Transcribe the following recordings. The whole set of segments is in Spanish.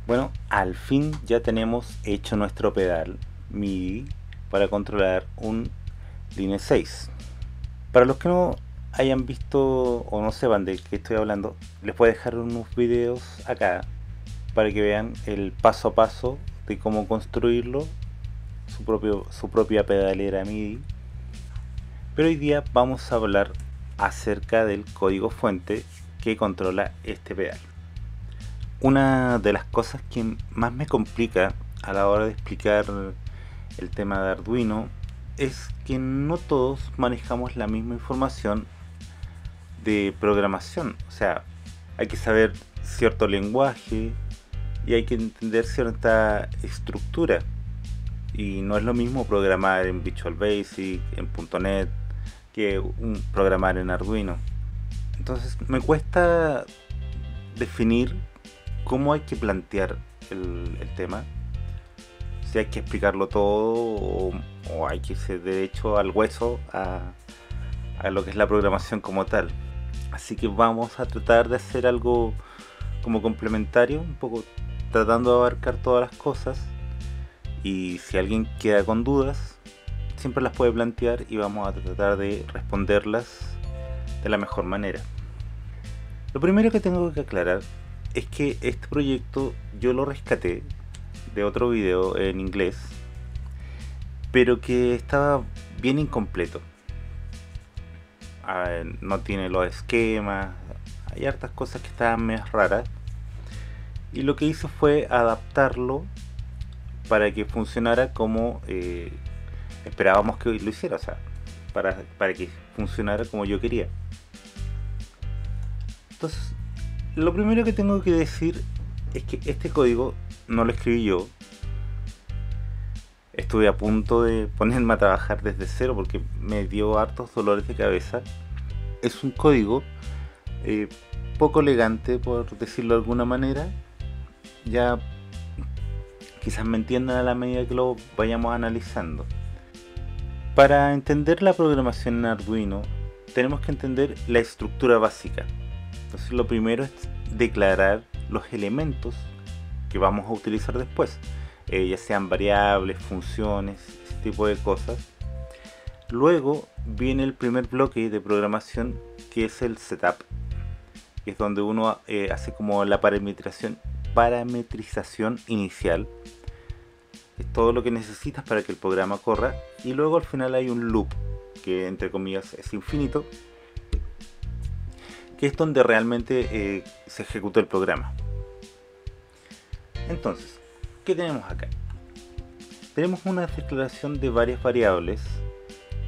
Bueno, al fin ya tenemos hecho nuestro pedal MIDI para controlar un Line 6. Para los que no hayan visto o no sepan de qué estoy hablando, les voy a dejar unos videos acá para que vean el paso a paso de cómo construirlo, su propia pedalera MIDI. Pero hoy día vamos a hablar acerca del código fuente que controla este pedal. Una de las cosas que más me complica a la hora de explicar el tema de Arduino es que no todos manejamos la misma información de programación. O sea, hay que saber cierto lenguaje y hay que entender cierta estructura. Y no es lo mismo programar en Visual Basic, en .NET, que programar en Arduino. Entonces me cuesta definir cómo hay que plantear el tema, si hay que explicarlo todo o hay que irse derecho al hueso a lo que es la programación como tal. Así que vamos a tratar de hacer algo como complementario, un poco tratando de abarcar todas las cosas, y si alguien queda con dudas siempre las puede plantear y vamos a tratar de responderlas de la mejor manera. Lo primero que tengo que aclarar es que este proyecto yo lo rescaté de otro video en inglés, pero que estaba bien incompleto. No tiene los esquemas, hay hartas cosas que estaban más raras. Y lo que hice fue adaptarlo para que funcionara como esperábamos que lo hiciera, o sea, para que funcionara como yo quería. Entonces, lo primero que tengo que decir es que este código no lo escribí yo. Estuve a punto de ponerme a trabajar desde cero porque me dio hartos dolores de cabeza. Es un código eh, poco elegante, por decirlo de alguna manera. Ya quizás me entiendan a la medida que lo vayamos analizando. Para entender la programación en Arduino, tenemos que entender la estructura básica. Entonces lo primero es declarar los elementos que vamos a utilizar después, ya sean variables, funciones, ese tipo de cosas. Luego viene el primer bloque de programación, que es el setup, que es donde uno hace como la parametrización inicial. Es todo lo que necesitas para que el programa corra, y luego al final hay un loop que entre comillas es infinito, que es donde realmente se ejecuta el programa. Entonces, ¿qué tenemos acá? Tenemos una declaración de varias variables.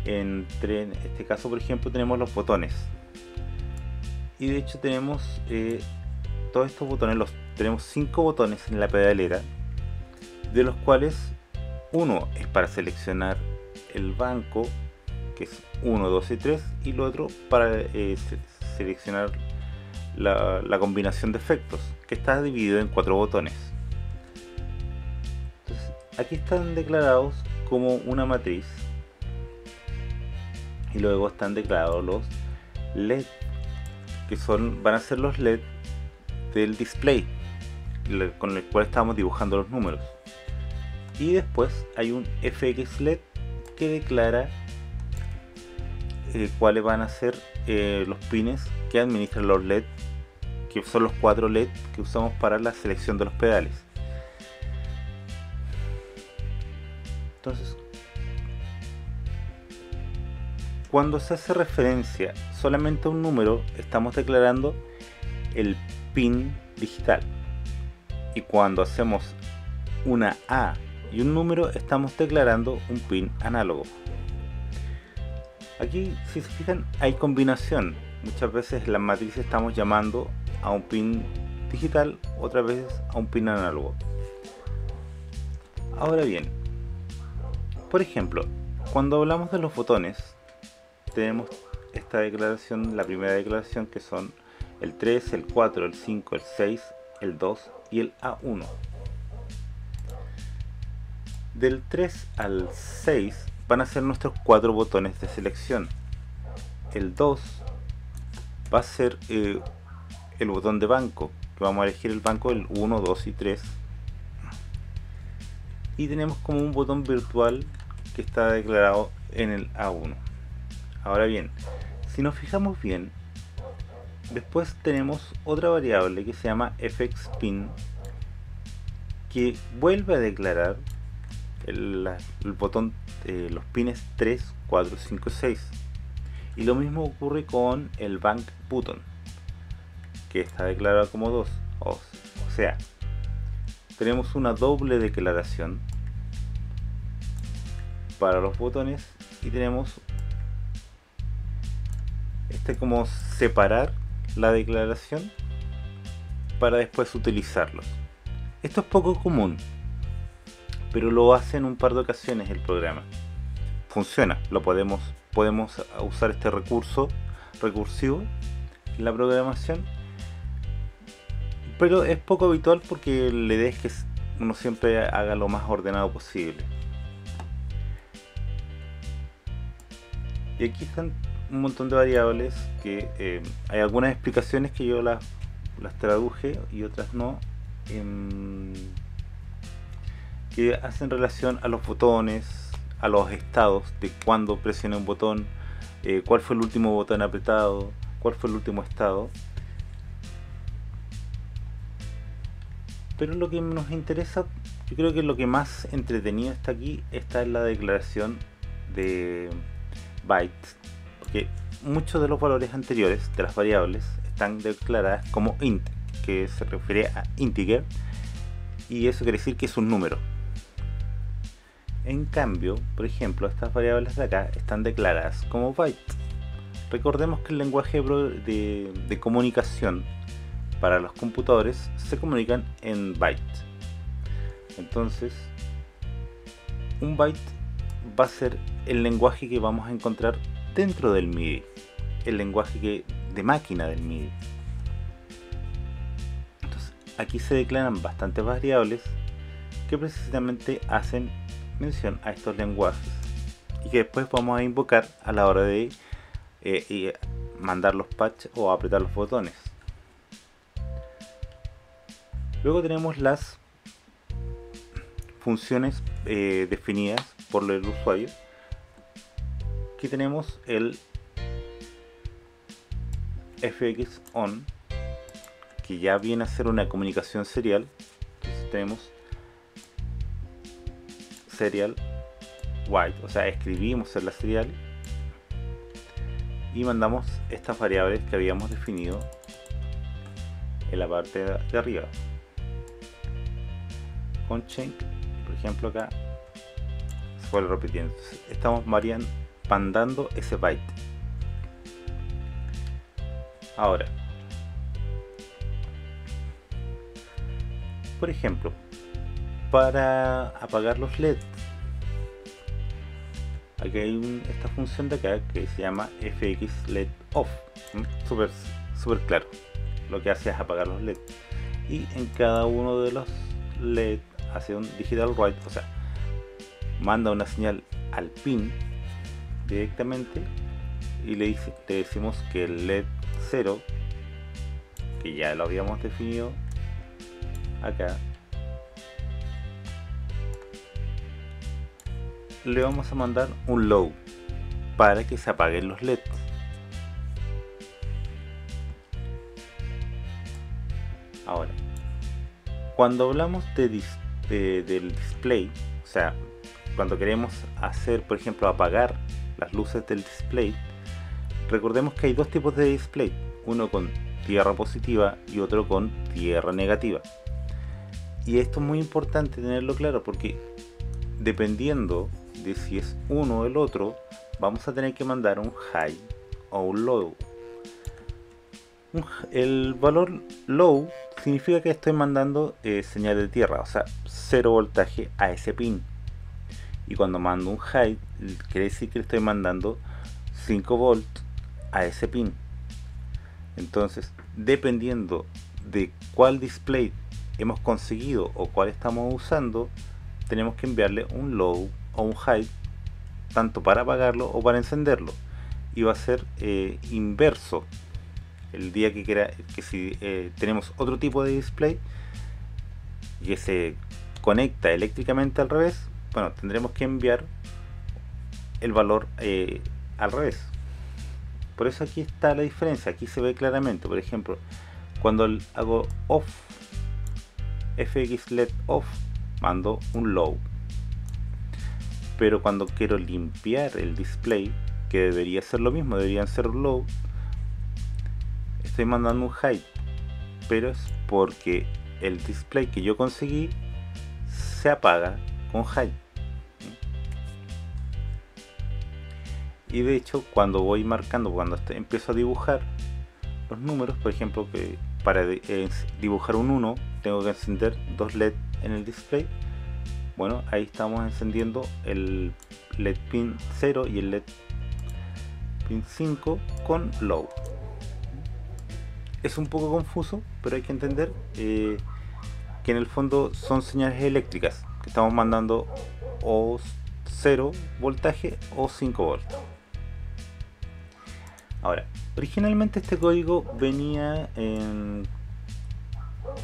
En este caso, por ejemplo, tenemos los botones. Y de hecho tenemos todos estos botones, tenemos 5 botones en la pedalera, de los cuales uno es para seleccionar el banco, que es 1, 2 y 3, y el otro para seleccionar la combinación de efectos, que está dividido en 4 botones. Entonces, aquí están declarados como una matriz, y luego están declarados los LED, que van a ser los LED del display con el cual estamos dibujando los números. Y después hay un FX LED que declara cuáles van a ser los pines que administran los LED, que son los 4 LED que usamos para la selección de los pedales. Entonces, cuando se hace referencia solamente a un número, estamos declarando el pin digital, y cuando hacemos una A y un número, estamos declarando un pin análogo. Aquí, si se fijan, hay combinación. Muchas veces en las matrices estamos llamando a un pin digital, otras veces a un pin análogo. Ahora bien, por ejemplo, cuando hablamos de los botones, tenemos esta declaración, la primera declaración, que son el 3, el 4, el 5, el 6, el 2 y el A1. Del 3 al 6 van a ser nuestros 4 botones de selección. El 2 va a ser el botón de banco, que vamos a elegir el banco del 1, 2 y 3, y tenemos como un botón virtual que está declarado en el A1. Ahora bien, si nos fijamos bien, después tenemos otra variable que se llama fxPin, que vuelve a declarar el botón, los pines 3, 4, 5, 6. Y lo mismo ocurre con el bank button, que está declarado como 2. O sea, tenemos una doble declaración para los botones y tenemos como separar la declaración para después utilizarlos. Esto es poco común, pero lo hace en un par de ocasiones el programa. Funciona, podemos usar este recurso recursivo en la programación, pero es poco habitual porque la idea es que uno siempre haga lo más ordenado posible. Y aquí están un montón de variables que hay algunas explicaciones que yo las traduje y otras no, que hacen relación a los botones, a los estados de cuando presioné un botón, cuál fue el último botón apretado, cuál fue el último estado. Pero lo que nos interesa, yo creo que lo que más entretenido está aquí, está en la declaración de bytes, porque muchos de los valores anteriores de las variables están declaradas como int, que se refiere a integer, y eso quiere decir que es un número. En cambio, por ejemplo, estas variables de acá están declaradas como bytes. Recordemos que el lenguaje de comunicación para los computadores se comunican en bytes. Entonces, un byte va a ser el lenguaje que vamos a encontrar dentro del MIDI, el lenguaje de máquina del MIDI. Entonces, aquí se declaran bastantes variables que precisamente hacen mención a estos lenguajes y que después vamos a invocar a la hora de mandar los patches o apretar los botones. Luego tenemos las funciones definidas por el usuario. Aquí tenemos el fxOn, que ya viene a ser una comunicación serial. Entonces tenemos serial write, o sea, escribimos en la serial y mandamos estas variables que habíamos definido en la parte de arriba. Con change, por ejemplo, acá se fue repitiendo. Entonces, estamos mandando ese byte. Ahora, por ejemplo, para apagar los LED, aquí hay esta función de acá que se llama fxLEDOFF. Súper claro, lo que hace es apagar los LED, y en cada uno de los LED hace un digital write, o sea, manda una señal al pin directamente y le decimos que el LED 0, que ya lo habíamos definido acá, le vamos a mandar un low para que se apaguen los LEDs. Ahora, cuando hablamos del display, o sea, cuando queremos hacer, por ejemplo, apagar las luces del display, recordemos que hay dos tipos de display, uno con tierra positiva y otro con tierra negativa. Y esto es muy importante tenerlo claro, porque dependiendo de si es uno o el otro, vamos a tener que mandar un high o un low. El valor low significa que estoy mandando señal de tierra, o sea, 0 voltaje a ese pin. Y cuando mando un high, quiere decir que le estoy mandando 5 volts a ese pin. Entonces, dependiendo de cuál display hemos conseguido o cuál estamos usando, tenemos que enviarle un low o un high, tanto para apagarlo o para encenderlo. Y va a ser inverso el día que si tenemos otro tipo de display y ese conecta eléctricamente al revés, bueno, tendremos que enviar el valor al revés. Por eso aquí está la diferencia, aquí se ve claramente. Por ejemplo, cuando hago off, fxlet off, mando un low, pero cuando quiero limpiar el display, que debería ser lo mismo, deberían ser low, estoy mandando un hide, pero es porque el display que yo conseguí se apaga con hide. Y de hecho, cuando voy marcando, cuando empiezo a dibujar los números, por ejemplo, que para dibujar un 1 tengo que encender 2 LED en el display. Bueno, ahí estamos encendiendo el LED pin 0 y el LED pin 5 con low. Es un poco confuso, pero hay que entender que en el fondo son señales eléctricas que estamos mandando o 0 voltaje o 5 volts. Ahora, originalmente este código venía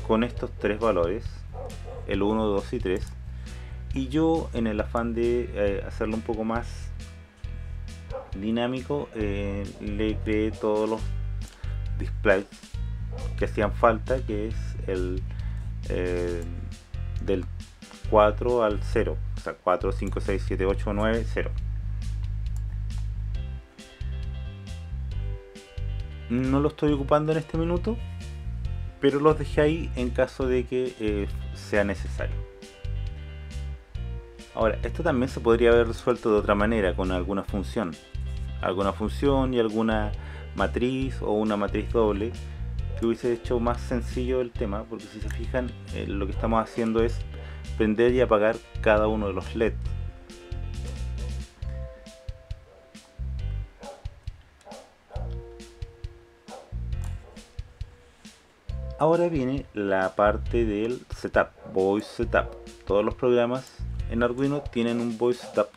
con estos tres valores, el 1, 2 y 3, y yo, en el afán de hacerlo un poco más dinámico, le creé todos los displays que hacían falta, que es el del 4 al 0, o sea, 4, 5, 6, 7, 8, 9, 0. No lo estoy ocupando en este minuto, pero los dejé ahí en caso de que sea necesario. Ahora, esto también se podría haber resuelto de otra manera, con alguna función y alguna matriz o una matriz doble, que hubiese hecho más sencillo el tema, porque si se fijan, lo que estamos haciendo es prender y apagar cada uno de los LED. Ahora viene la parte del setup, voice setup. Todos los programas en Arduino tienen un voice setup,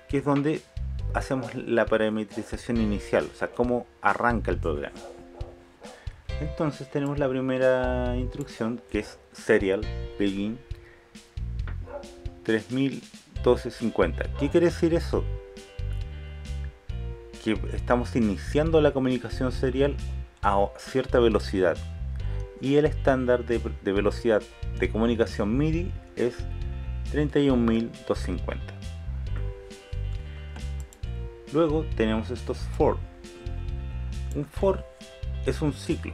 que es donde hacemos la parametrización inicial, o sea, cómo arranca el programa. Entonces tenemos la primera instrucción, que es serial begin 301250. ¿Qué quiere decir eso? Que estamos iniciando la comunicación serial a cierta velocidad, y el estándar de velocidad de comunicación MIDI es 31250. Luego tenemos estos for. Un for es un ciclo,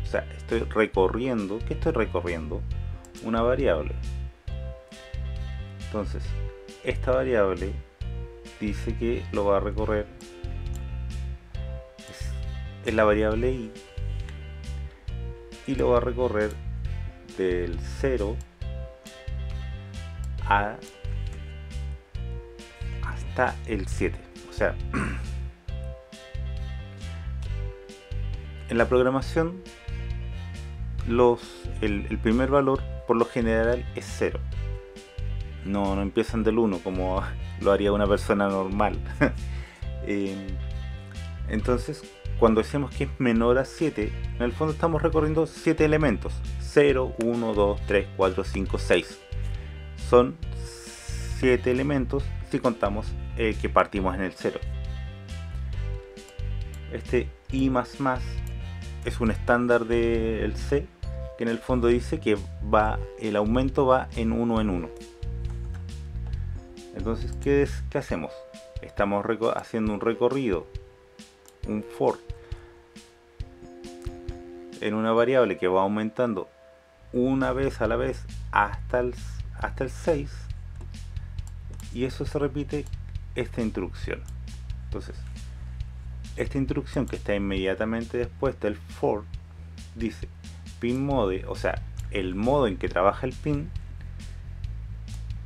o sea, estoy recorriendo. ¿Qué estoy recorriendo? Una variable. Entonces, esta variable dice que lo va a recorrer, es la variable i, y lo va a recorrer del 0 hasta el 7. O sea, en la programación el primer valor por lo general es 0. No empiezan del 1 como lo haría una persona normal. Entonces, cuando decimos que es menor a 7, en el fondo estamos recorriendo 7 elementos. 0, 1, 2, 3, 4, 5, 6. Son 7 elementos si contamos que partimos en el 0. Este i++ es un estándar del C, que en el fondo dice que el aumento va en 1 en 1. Entonces, ¿qué hacemos? Estamos haciendo un recorrido, un for, en una variable que va aumentando una vez a la vez hasta el 6, y eso se repite esta instrucción. Entonces, esta instrucción que está inmediatamente después del for dice pin mode, o sea, el modo en que trabaja el pin.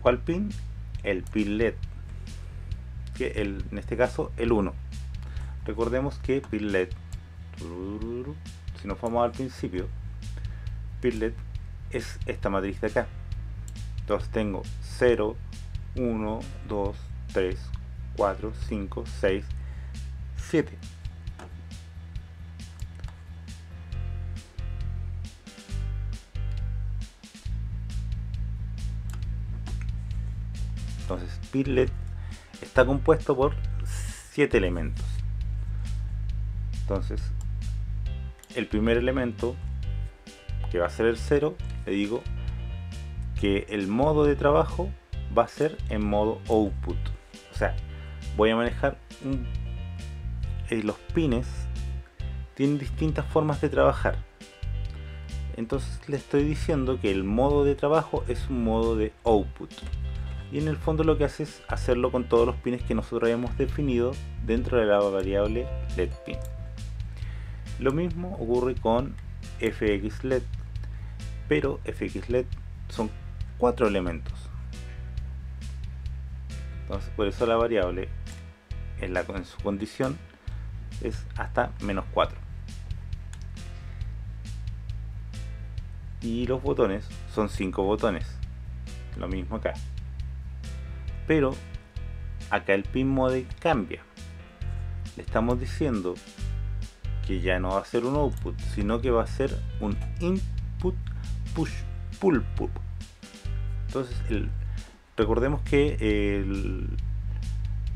¿Cuál pin? El pin LED, que en este caso el 1. Recordemos que pin LED, si nos vamos al principio, pin LED es esta matriz de acá. Entonces tengo 0, 1, 2, 3, 4, 5, 6, 7. Entonces pin-led está compuesto por 7 elementos. Entonces el primer elemento, que va a ser el 0, le digo que el modo de trabajo va a ser en modo output. O sea, voy a manejar los pines tienen distintas formas de trabajar. Entonces le estoy diciendo que el modo de trabajo es un modo de output. Y en el fondo lo que hace es hacerlo con todos los pines que nosotros habíamos definido dentro de la variable letPin. Lo mismo ocurre con fxlet, pero fxlet son 4 elementos. Entonces por eso la variable en su condición es hasta -4. Y los botones son 5 botones, lo mismo acá. Pero acá el pin mode cambia. Le estamos diciendo que ya no va a ser un output, sino que va a ser un input push pull pull. Entonces recordemos que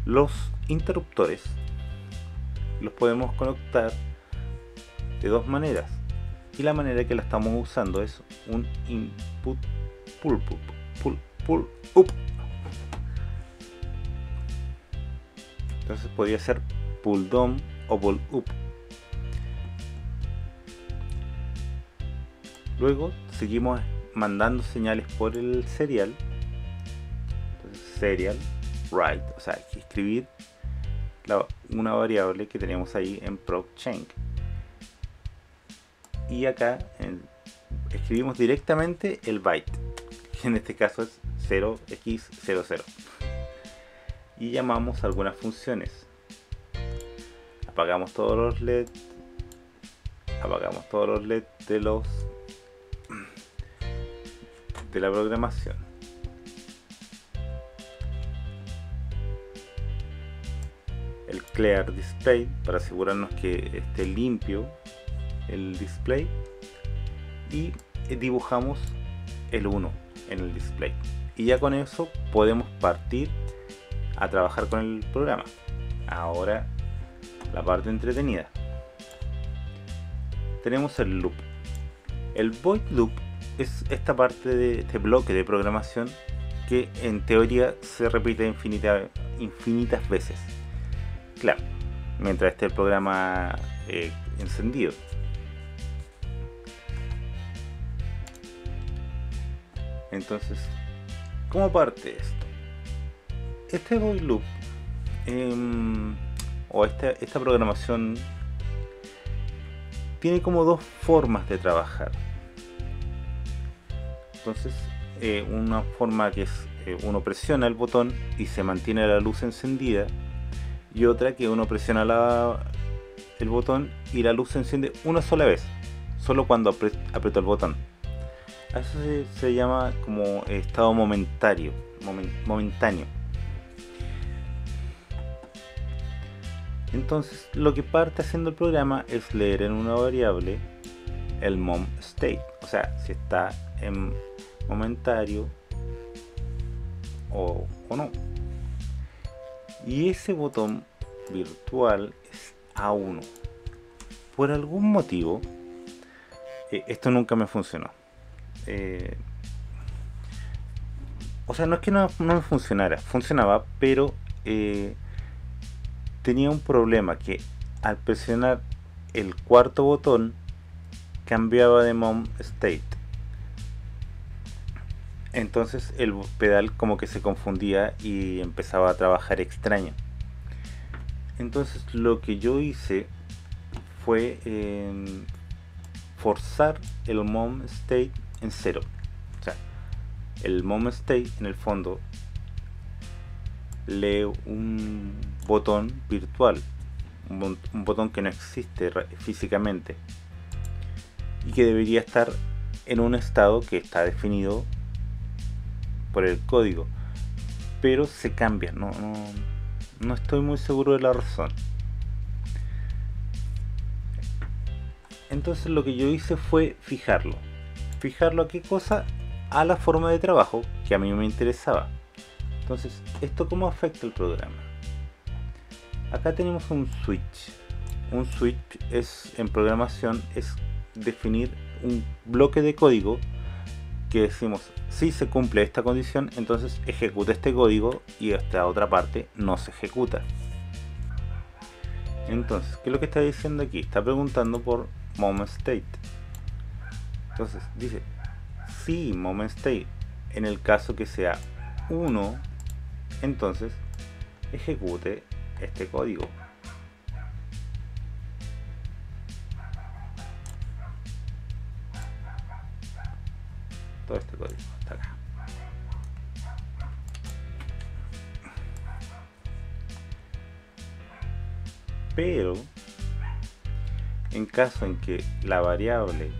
los interruptores los podemos conectar de dos maneras, y la manera que la estamos usando es un input pull pull pull pull up. Entonces podría ser pull down o pull up. Luego seguimos mandando señales por el serial. Entonces, serial write, o sea, escribir una variable que tenemos ahí en procchain. Y acá escribimos directamente el byte, que en este caso es 0x00. Y llamamos algunas funciones. Apagamos todos los LED. Apagamos todos los LED de la programación. El clear display para asegurarnos que esté limpio el display, y dibujamos el 1 en el display, y ya con eso podemos partir a trabajar con el programa. Ahora la parte entretenida. Tenemos el loop. El void loop es esta parte de este bloque de programación que en teoría se repite infinitas veces. Claro, mientras esté el programa encendido. Entonces, ¿cómo parte esto? Este void loop o esta programación tiene como dos formas de trabajar. Entonces, una forma que es uno presiona el botón y se mantiene la luz encendida, y otra que uno presiona el botón y la luz se enciende una sola vez, solo cuando aprieto el botón. A eso se llama como estado momentáneo. Entonces lo que parte haciendo el programa es leer en una variable el mom state, o sea, si está en momentario o no. Y ese botón virtual es A1. Por algún motivo, esto nunca me funcionó. O sea, no es que no me funcionara, funcionaba, pero tenía un problema, que al presionar el cuarto botón cambiaba de mom state. Entonces el pedal como que se confundía y empezaba a trabajar extraño. Entonces lo que yo hice fue forzar el mom state en 0. O sea, el mom state en el fondo lee un botón virtual, un botón que no existe físicamente y que debería estar en un estado que está definido por el código, pero se cambia. No estoy muy seguro de la razón. Entonces lo que yo hice fue fijarlo a qué cosa, a la forma de trabajo que a mí me interesaba. Entonces, ¿esto cómo afecta el programa? Acá tenemos un switch. Un switch en programación es definir un bloque de código que decimos, si se cumple esta condición, entonces ejecuta este código y esta otra parte no se ejecuta. Entonces, ¿qué es lo que está diciendo aquí? Está preguntando por moment state. Entonces, dice, si moment state, en el caso que sea 1, entonces ejecute este código. Todo este código está acá. Pero en caso en que la variable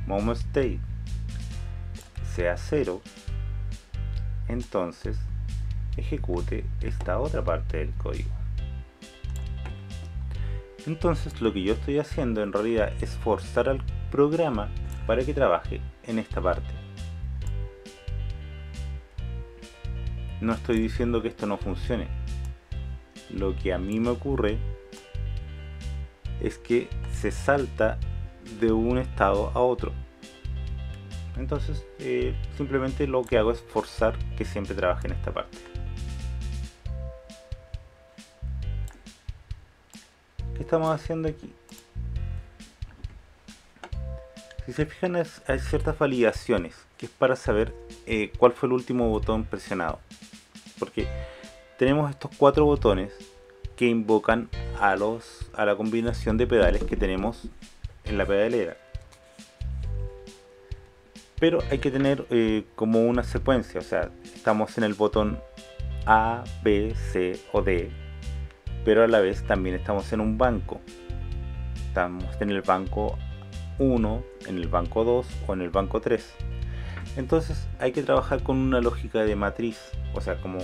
moment state sea 0, entonces ejecute esta otra parte del código. Entonces lo que yo estoy haciendo en realidad es forzar al programa para que trabaje en esta parte. No estoy diciendo que esto no funcione. Lo que a mí me ocurre es que se salta de un estado a otro. Entonces simplemente lo que hago es forzar que siempre trabaje en esta parte. ¿Qué estamos haciendo aquí? Si se fijan, hay ciertas validaciones que es para saber cuál fue el último botón presionado, porque tenemos estos 4 botones que invocan a la combinación de pedales que tenemos en la pedalera, pero hay que tener como una secuencia, o sea, estamos en el botón A, B, C o D, pero a la vez también estamos en un banco. Estamos en el banco 1, en el banco 2 o en el banco 3. Entonces hay que trabajar con una lógica de matriz, o sea, como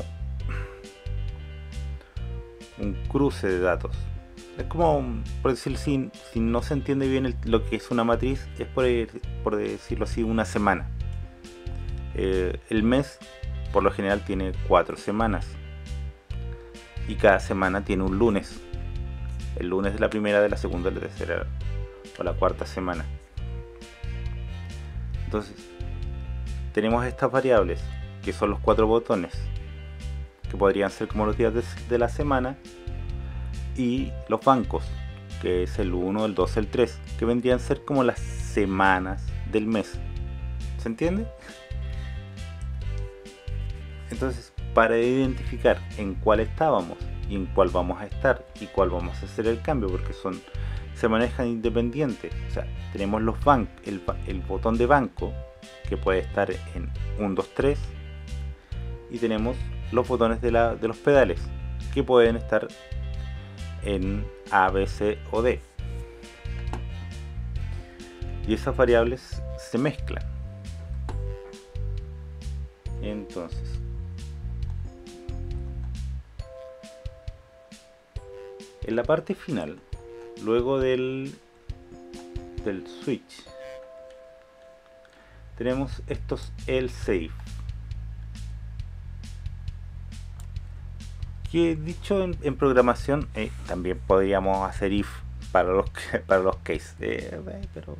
un cruce de datos. Es como, por decir, si no se entiende bien lo que es una matriz, es por decirlo así, una semana. El mes por lo general tiene 4 semanas y cada semana tiene un lunes. El lunes de la primera, de la segunda, de la tercera o la cuarta semana. Entonces tenemos estas variables que son los 4 botones, que podrían ser como los días de la semana, y los bancos, que es el 1, el 2, el 3, que vendrían a ser como las semanas del mes. ¿Se entiende? Entonces, para identificar en cuál estábamos y en cuál vamos a estar y cuál vamos a hacer el cambio, porque se manejan independientes. O sea, tenemos el botón de banco, que puede estar en 1, 2, 3, y tenemos los botones de los pedales, que pueden estar en A, B, C o D. Y esas variables se mezclan. Entonces, en la parte final, luego del switch, tenemos estos else if, que dicho en programación también podríamos hacer if para los case, pero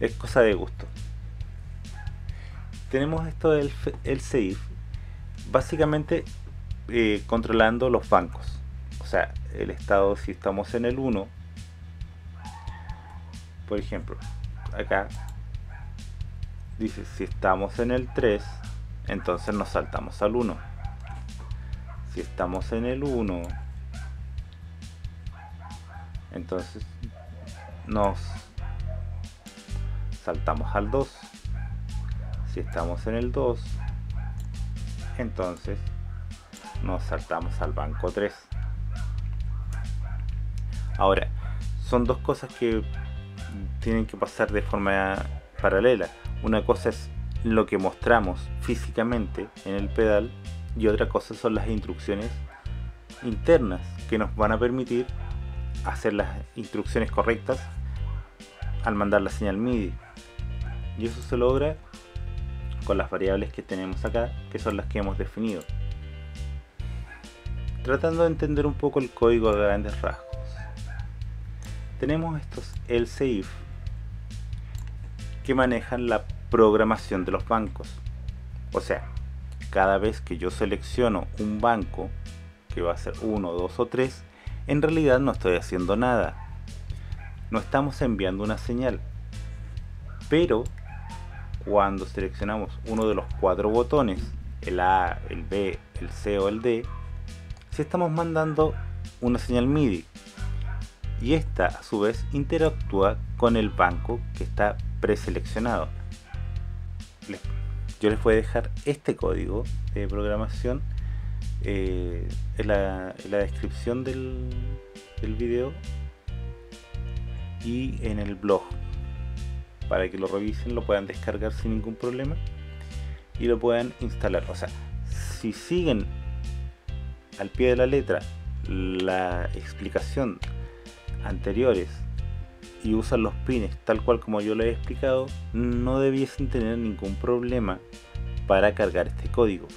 es cosa de gusto. Tenemos esto del else if, básicamente controlando los bancos, o sea, el estado. Si estamos en el 1, por ejemplo, acá dice, si estamos en el 3, entonces nos saltamos al 1. Si estamos en el 1, entonces nos saltamos al 2. Si estamos en el 2, entonces nos saltamos al banco 3. Ahora, son dos cosas que tienen que pasar de forma paralela. Una cosa es lo que mostramos físicamente en el pedal, y otra cosa son las instrucciones internas que nos van a permitir hacer las instrucciones correctas al mandar la señal MIDI. Y eso se logra con las variables que tenemos acá, que son las que hemos definido. Tratando de entender un poco el código a grandes rasgos. Tenemos estos else if que manejan la programación de los bancos. O sea, cada vez que yo selecciono un banco, que va a ser 1, 2 o 3, en realidad no estoy haciendo nada. No estamos enviando una señal. Pero cuando seleccionamos uno de los 4 botones, el A, el B, el C o el D, sí estamos mandando una señal MIDI. Y esta a su vez interactúa con el banco que está preseleccionado. Yo les voy a dejar este código de programación en la descripción del video y en el blog, para que lo revisen, lo puedan descargar sin ningún problema y lo puedan instalar. O sea, si siguen al pie de la letra la explicación anteriores y usan los pines tal cual como yo lo he explicado, no debiesen tener ningún problema para cargar este código.